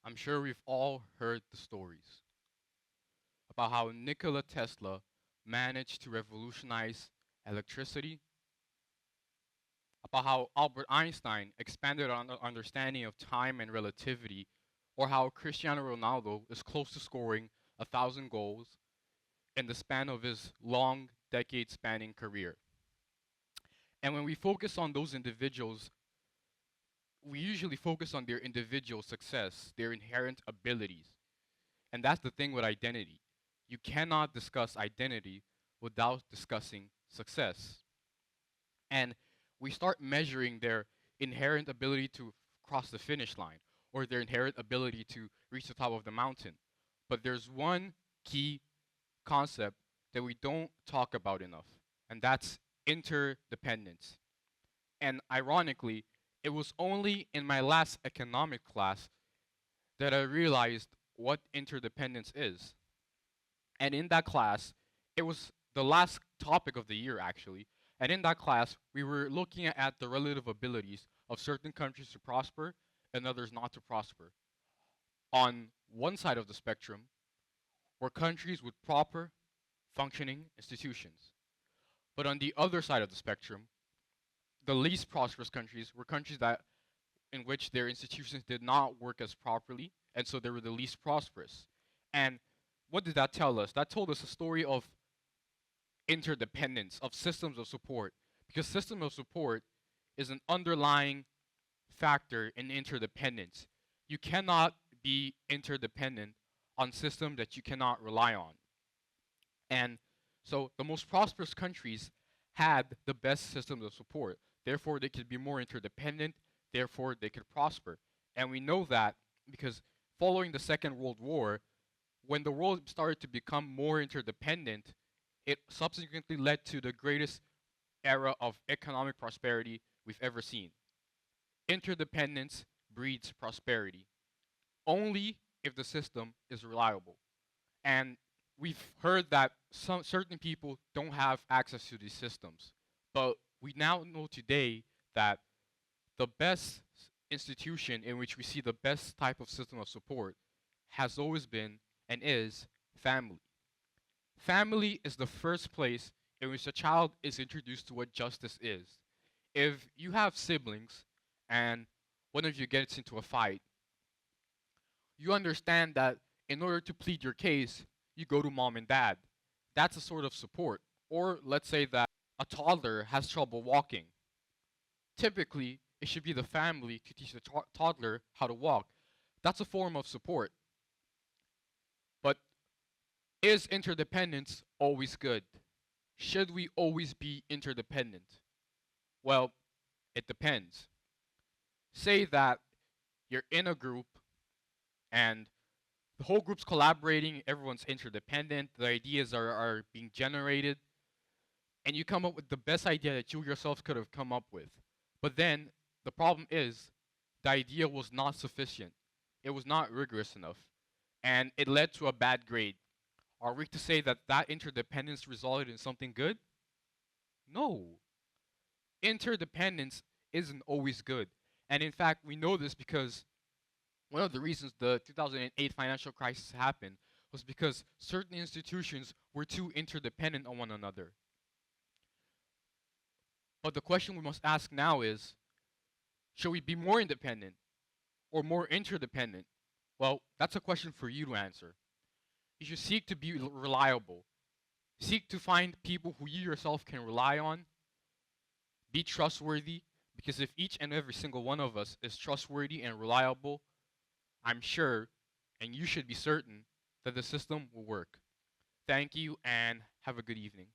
I'm sure we've all heard the stories about how Nikola Tesla managed to revolutionize electricity, about how Albert Einstein expanded on the understanding of time and relativity, or how Cristiano Ronaldo is close to scoring 1,000 goals in the span of his long, decade spanning career. And when we focus on those individuals, we usually focus on their individual success, their inherent abilities. And that's the thing with identity. You cannot discuss identity without discussing success. And we start measuring their inherent ability to cross the finish line or their inherent ability to reach the top of the mountain. But there's one key concept that we don't talk about enough, and that's interdependence. And ironically, it was only in my last economic class that I realized what interdependence is. And in that class, it was the last topic of the year actually. And in that class, we were looking at the relative abilities of certain countries to prosper and others not to prosper. On one side of the spectrum were countries with proper functioning institutions. But on the other side of the spectrum, the least prosperous countries were countries that in which their institutions did not work as properly, and so they were the least prosperous. And what did that tell us? That told us a story of interdependence, of systems of support, because system of support is an underlying factor in interdependence. You cannot be interdependent on system that you cannot rely on. And so the most prosperous countries had the best systems of support. Therefore, they could be more interdependent. Therefore, they could prosper. And we know that because following the Second World War, when the world started to become more interdependent, it subsequently led to the greatest era of economic prosperity we've ever seen. Interdependence breeds prosperity only if the system is reliable. And we've heard that some certain people don't have access to these systems. But we now know today that the best institution in which we see the best type of system of support has always been and is family. Family is the first place in which a child is introduced to what justice is. If you have siblings and one of you gets into a fight, you understand that in order to plead your case, you go to mom and dad. That's a sort of support. Or let's say that a toddler has trouble walking. Typically, it should be the family to teach the toddler how to walk. That's a form of support. But is interdependence always good? Should we always be interdependent? Well, it depends. Say that you're in a group and the whole group's collaborating, everyone's interdependent, the ideas are being generated, and you come up with the best idea that you yourself could have come up with. But then the problem is the idea was not sufficient. It was not rigorous enough, and it led to a bad grade. Are we to say that that interdependence resulted in something good? No. Interdependence isn't always good. And in fact, we know this because one of the reasons the 2008 financial crisis happened was because certain institutions were too interdependent on one another. But the question we must ask now is, should we be more independent or more interdependent? Well, that's a question for you to answer. You should seek to be reliable. Seek to find people who you yourself can rely on. Be trustworthy, because if each and every single one of us is trustworthy and reliable, I'm sure, and you should be certain, that the system will work. Thank you and have a good evening.